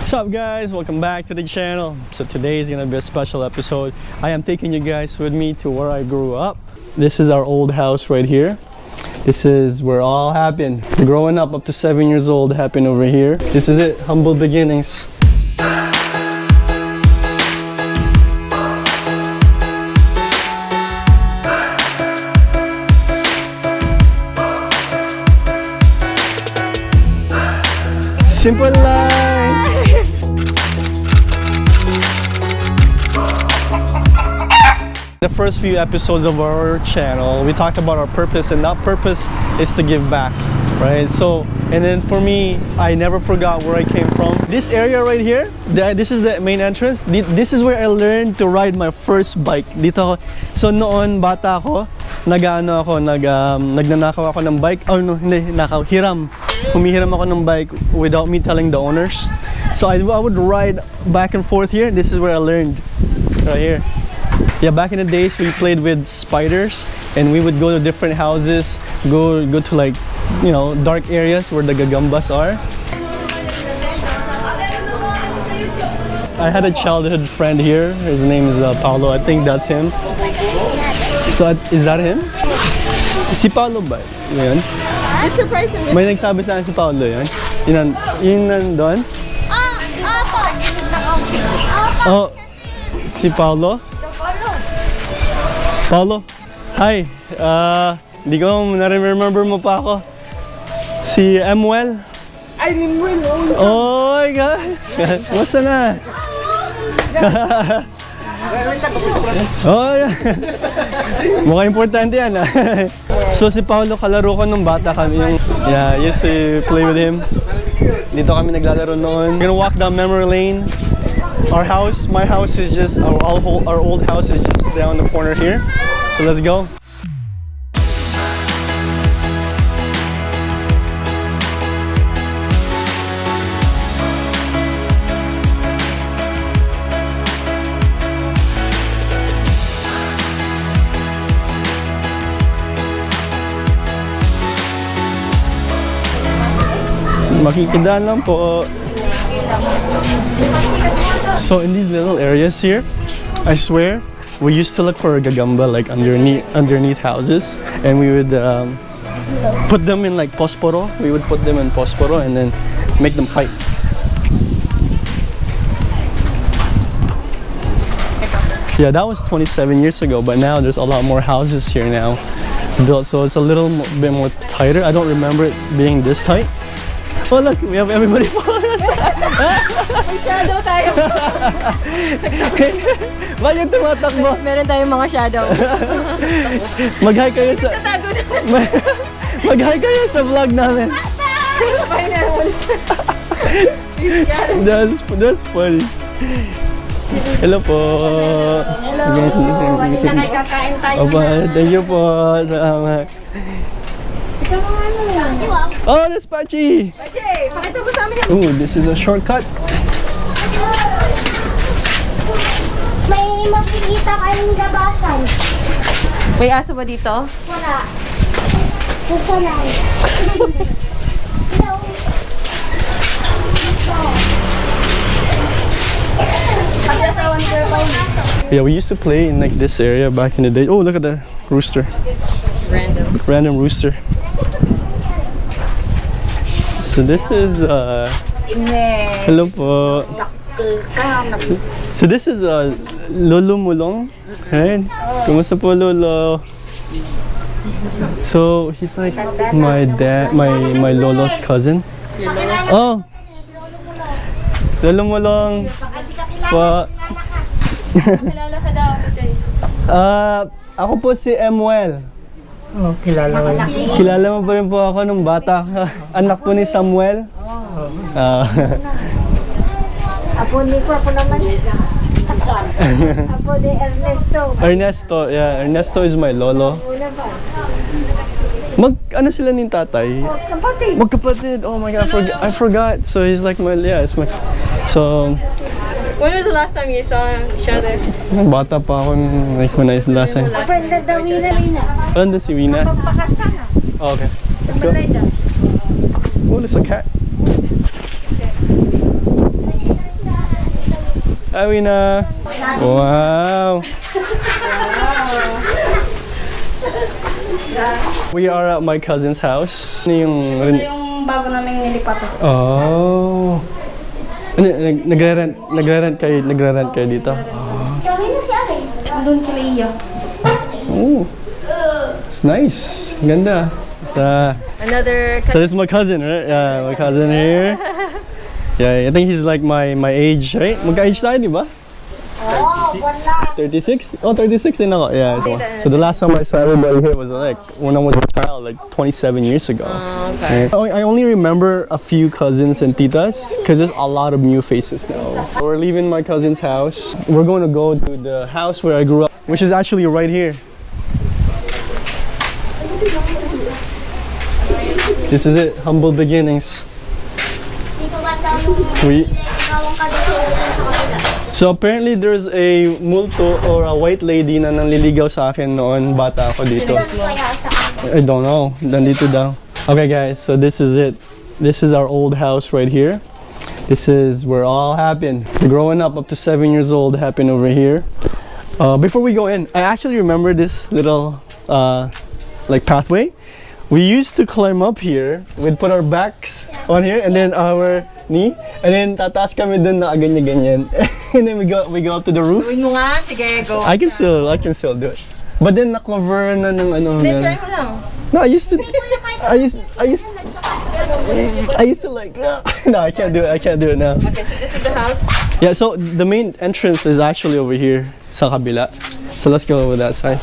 What's up guys, welcome back to the channel. So today is gonna be a special episode. I am taking you guys with me to where I grew up. This is our old house right here. This is where all happened. Growing up to 7 years old happened over here. This is it, humble beginnings. Simple life. The first few episodes of our channel, we talked about our purpose, and that purpose is to give back, right? So, and then for me, I never forgot where I came from. This area right here, this is the main entrance. This is where I learned to ride my first bike. Dito ako. So noon, bata ako, nagnanakaw ako ng bike. Oh no, hindi, nakaw, hiram. Humihiram ako ng bike without me telling the owners. So I would ride back and forth here. This is where I learned, right here. Yeah, back in the days we played with spiders, and we would go to different houses, go to like, you know, dark areas where the gagambas are. I had a childhood friend here. His name is Paulo. I think that's him. So is that him? Si Paulo ba? Yun? May nagsabi sa akin si Paulo yun? Yun nandun? Oh, si Paulo? Paulo, hi. Hindi ko na-remember mo pa ako. Si Emuel. Ay, Emuel. Oh my God. Kumusta na? Oh, yeah. Mukhang importante yan. So si Paulo, kalaro ko nung bata kami. Yeah, I used to play with him. Dito kami naglalaro noon. We're gonna walk down memory lane. Our house, my house is just, our old house is just down the corner here. So let's go. Makikidaan lang po. So in these little areas here, I swear, we used to look for a gagamba like underneath houses, and we would put them in like posporo. We would put them in posporo and then make them fight. Yeah, that was 27 years ago, but now there's a lot more houses here now built, so it's a little bit more tighter. I don't remember it being this tight. Oh look, we have everybody following us. May shadow tayo. Bakit tumatakbo? Meron tayong mga shadow. Mag-hi kayo sa... Mag-hi kayo sa vlog namin. That's funny. Hello po. Hello. Kanina kayo kakain tayo. Opa, thank you po. Salamat. Oh, that's Pachi! Okay, pakita mo sa amin yan. Ooh, this is a shortcut. May makikita kayong gabasan. May aso ba dito? Wala. Gusto lang. Yeah, we used to play in like this area back in the day. Oh, look at the rooster. Random rooster. So this is hello po. So this is Lolo Mulong, right? Kumusta po Lolo? So he's like my dad, my Lolo's cousin. Oh, Lolo Mulong. Po. Kilala ka daw today. Ako po si Emuel. Oh, kilala mo. Kilala mo pa rin po ako nung bata. Anak po ni Samuel. Apo ni ko naman. Apo ni Ernesto. Ernesto, yeah. Ernesto is my lolo. Ano sila ni tatay? Kapatid. Magkapatid. Oh my God, I forgot. So he's like my, yeah, it's my, so. When was the last time you saw each other? Bata pa ako when I last time. Apo na daw Wina. Ano si Wina? Pagpakasta na. Oh, okay. Let's go. Oh, there's a cat. Hi, Wina. Wow. We are at my cousin's house. Ito yung bago naming nilipatan. Oh. Nagre-rent kayo dito? Doon kila Iya. Oh. It's nice. Ganda. So this is my cousin, right? Yeah, my cousin here. Yeah, I think he's like my age, right? Magka-age tayo, di ba? 36? Oh, 36 din ako. Yeah. So the last time I saw everybody here was like when I was a child, like 27 years ago. Okay. I only remember a few cousins and titas because there's a lot of new faces now. We're leaving my cousin's house. We're going to go to the house where I grew up, which is actually right here. This is it, humble beginnings. So apparently there's a multo or a white lady na nanliligaw sa akin noon bata ako dito. I don't know. Nandito daw. Okay guys, so this is it. This is our old house right here. This is where all happened. Growing up to 7 years old happened over here. Before we go in, I actually remember this little like pathway. We used to climb up here. We'd put our backs on here and then our knee, and then tataas kami dun na ganyan-ganyan. And then we go up to the roof. Gawin mo nga, sige, go. I can still do it. But then na-cover na ng ano. Then try mo lang. No, I used to like no, I can't do it now. Okay, so this is the house. Yeah, so the main entrance is actually over here sa kabila. So let's go over that side.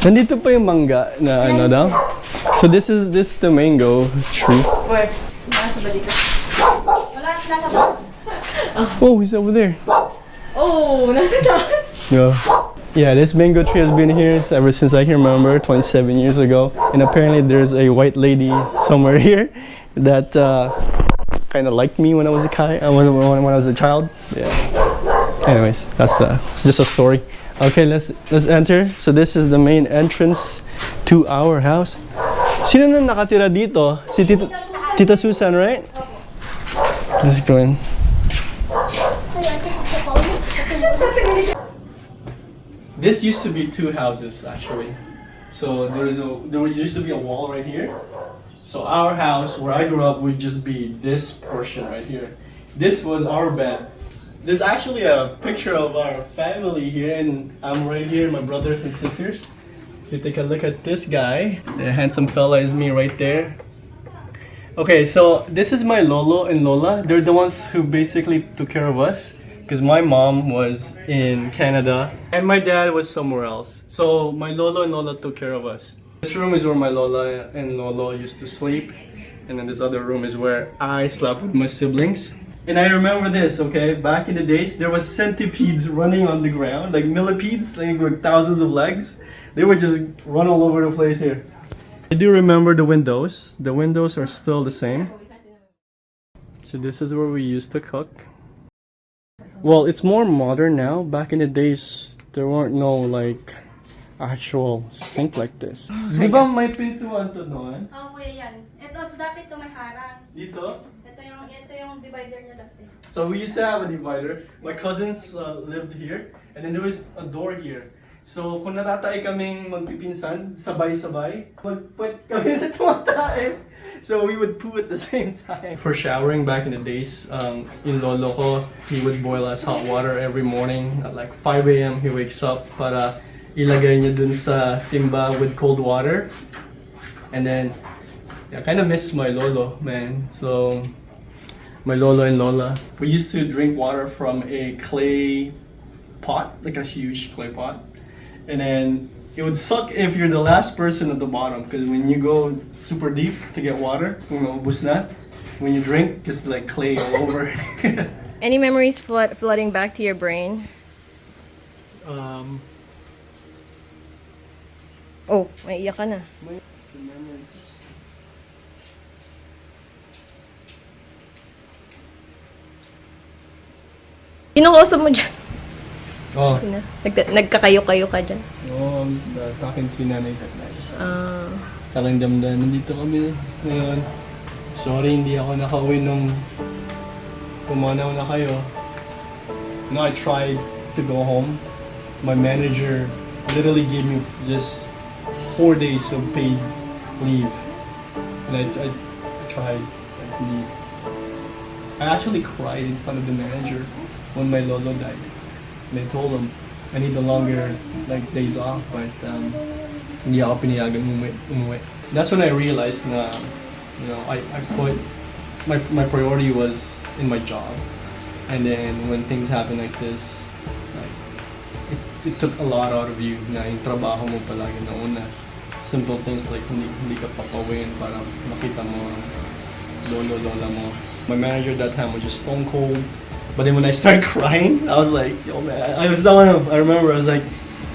Nandito pa yung mangga na ano daw. So this is the mango tree. Where? Nasa ba dito? Wala, nasa ba? Oh, he's over there. Oh, nasa taas. Yeah, this mango tree has been here ever since I can remember, 27 years ago. And apparently there's a white lady somewhere here that kind of liked me when I was when I was a child. Yeah. Anyways, that's just a story. Okay, let's enter. So this is the main entrance to our house. Sino na nakatira dito? Si Tita Susan, right? Let's go in. This used to be two houses actually. So there used to be a wall right here. So our house where I grew up would just be this portion right here. This was our bed. There's actually a picture of our family here, and I'm right here, my brothers and sisters. If you take a look at this guy, the handsome fella is me right there. Okay, so this is my Lolo and Lola. They're the ones who basically took care of us because my mom was in Canada and my dad was somewhere else. So my Lolo and Lola took care of us. This room is where my Lola and Lolo used to sleep, and then this other room is where I slept with my siblings. And I remember this, okay? Back in the days, there was centipedes running on the ground, like millipedes, like with thousands of legs. They would just run all over the place here. I do remember the windows. The windows are still the same. So this is where we used to cook. Well, it's more modern now. Back in the days, there weren't no like actual sink like this. Di ba may pintuan to doon? Oh, kuya yan. Ito, dati ito may harang. Dito? Ito yung divider niya dati. So we used to have a divider. My cousins lived here, and then there was a door here. So kung natatay kaming magpipinsan, sabay-sabay, magput kami na tumatay. So we would poo at the same time. For showering back in the days, in lolo ko, he would boil us hot water every morning. At like 5 a.m. he wakes up para ilagay niya dun sa timba with cold water. And then, I kind of miss my lolo, man. So my Lolo and Lola. We used to drink water from a clay pot, like a huge clay pot. And then it would suck if you're the last person at the bottom, because when you go super deep to get water, ubus na. When you drink, it's like clay all over. Any memories flooding back to your brain? Oh, may iyak ka na. Sino kausap mo dyan? Oh. Sino? Nagkakayo-kayo ka dyan? No, I'm talking to nanay. Talang damdan. Nandito kami ngayon. Sorry, hindi ako nakauwi nung pumanaw na kayo. No, I tried to go home. My manager literally gave me just 4 days of paid leave. And I tried to leave. I actually cried in front of the manager when my lolo died. And I told him I need no longer like days off, but hindi ako pinayagan umuwi. That's when I realized na, you know, I put my priority was in my job. And then when things happen like this, like, it took a lot out of you na yung trabaho mo palagi na una. Simple things like hindi ka papawin para makita mo lola mo. My manager at that time was just stone cold. But then when I started crying, I was like, yo man, I remember I was like,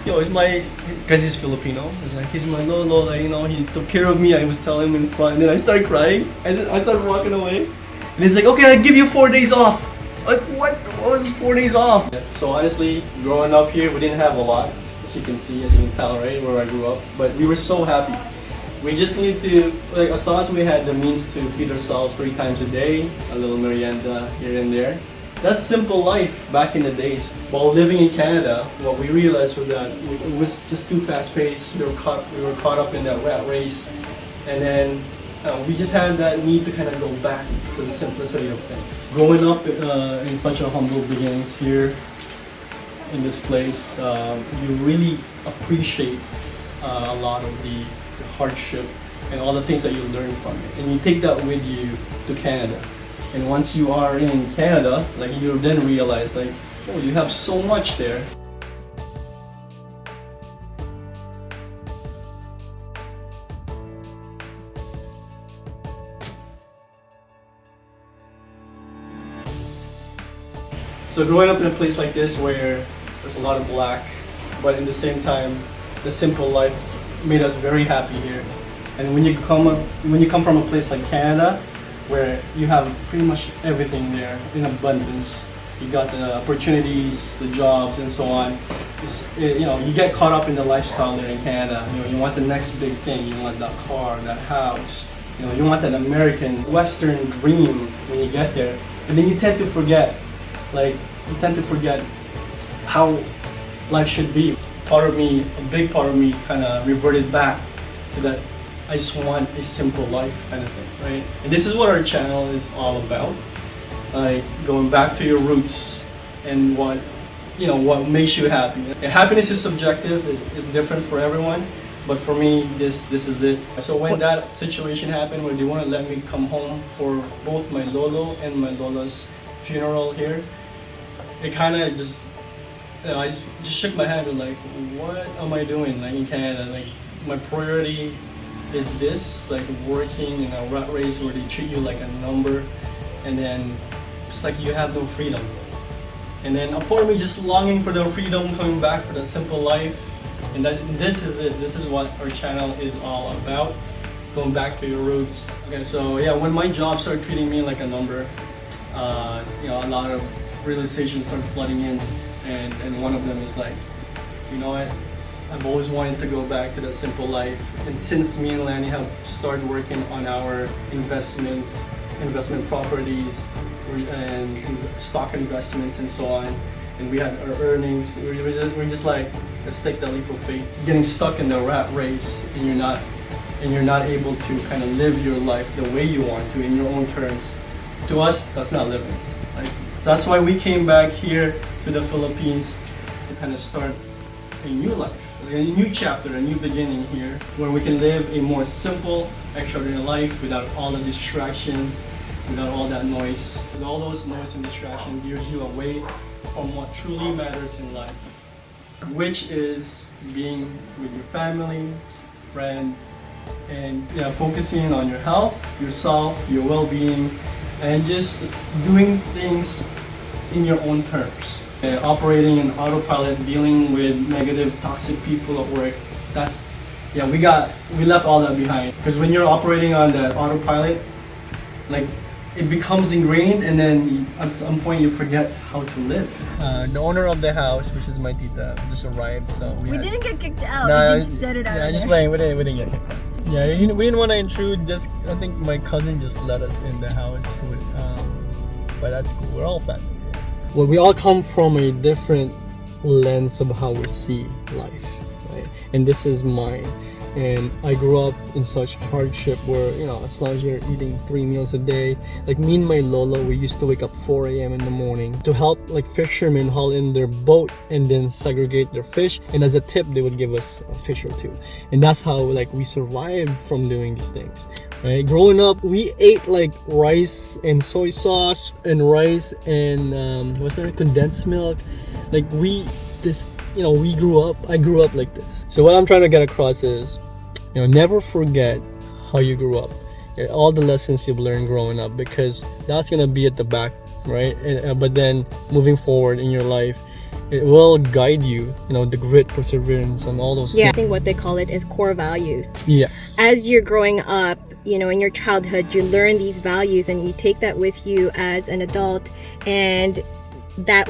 yo, it's my, because he's Filipino, I was like, he's my lolo, like, you know, he took care of me. I was telling him in front, and then I started crying, and then I started walking away. And he's like, okay, I'll give you 4 days off. Like, what? What was 4 days off? So honestly, growing up here, we didn't have a lot, as you can see, as you can tell, right, where I grew up. But we were so happy. We just need to, like, as long as we had the means to feed ourselves 3 times a day, a little merienda here and there. That's simple life back in the days. While living in Canada, what we realized was that it was just too fast-paced. We were caught up in that rat race, and then we just had that need to kind of go back to the simplicity of things. Growing up in such a humble beginnings here in this place, you really appreciate a lot of the hardship and all the things that you learn from it, and you take that with you to Canada. And once you are in Canada, like, you then realize, like, oh, you have so much there. So growing up in a place like this where there's a lot of black, but in the same time, the simple life made us very happy here. And when you come from a place like Canada, where you have pretty much everything there in abundance. You got the opportunities, the jobs, and so on. You know, you get caught up in the lifestyle there in Canada. You know, you want the next big thing. You want that car, that house. You know, you want that American Western dream when you get there. And then you tend to forget, how life should be. Part of me, a big part of me, kind of reverted back to that. I just want a simple life kind of thing, right? And this is what our channel is all about. Like, going back to your roots and what makes you happy. And happiness is subjective, it's different for everyone, but for me, this is it. So when that situation happened where they want to let me come home for both my lolo and my lola's funeral here, it kind of just, you know, I just shook my head and like, what am I doing, like, in Canada? Like, my priority is this, like, working in a rat race where they treat you like a number, and then it's like you have no freedom. And then a part of me just longing for the freedom, coming back for that simple life. And this is it. This is what our channel is all about. Going back to your roots. Okay, so yeah, when my job started treating me like a number, you know, a lot of realizations started flooding in, and one of them is like, you know what? I've always wanted to go back to that simple life. And since me and Lanny have started working on our investment properties, and stock investments and so on, and we had our earnings, we're just like, let's take that leap of faith. Getting stuck in the rat race, and you're not able to kind of live your life the way you want to in your own terms. To us, that's not living. Like, that's why we came back here to the Philippines to kind of start a new life. A new chapter, a new beginning here, where we can live a more simple, extraordinary life without all the distractions, without all that noise. Because all those noise and distraction gears you away from what truly matters in life, which is being with your family, friends, and focusing on your health, yourself, your well-being, and just doing things in your own terms. Operating in autopilot, dealing with negative, toxic people at work, we left all that behind. Because when you're operating on that autopilot, like, it becomes ingrained, and then at some point you forget how to live. The owner of the house, which is my tita, just arrived, so we didn't get kicked out. No, We just said it out. Yeah, just playing. We didn't get kicked out. Yeah, we didn't want to intrude. Just I think my cousin just let us in the house. But that's cool. We're all family. Well, we all come from a different lens of how we see life, right? And this is mine. And I grew up in such hardship where, you know, as long as you're eating 3 meals a day, like me and my Lola, we used to wake up 4 a.m. in the morning to help like fishermen haul in their boat and then segregate their fish. And as a tip, they would give us a fish or two. And that's how like we survived from doing these things, right? Growing up, we ate like rice and soy sauce and rice and what's that, condensed milk. Like I grew up like this. So what I'm trying to get across is, you know, never forget how you grew up. All the lessons you've learned growing up, because that's gonna be at the back, right? But then moving forward in your life, it will guide you, you know, the grit, perseverance, and all those Yeah, I things. think what they call it is core values. Yes. As you're growing up, you know, in your childhood, you learn these values and you take that with you as an adult, and that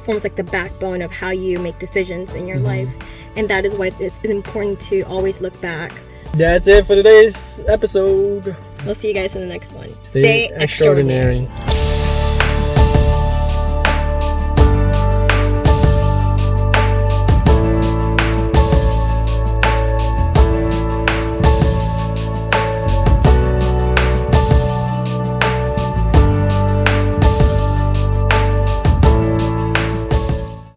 forms like the backbone of how you make decisions in your life. And that is why it's important to always look back. That's it for today's episode. We'll see you guys in the next one. Stay extraordinary.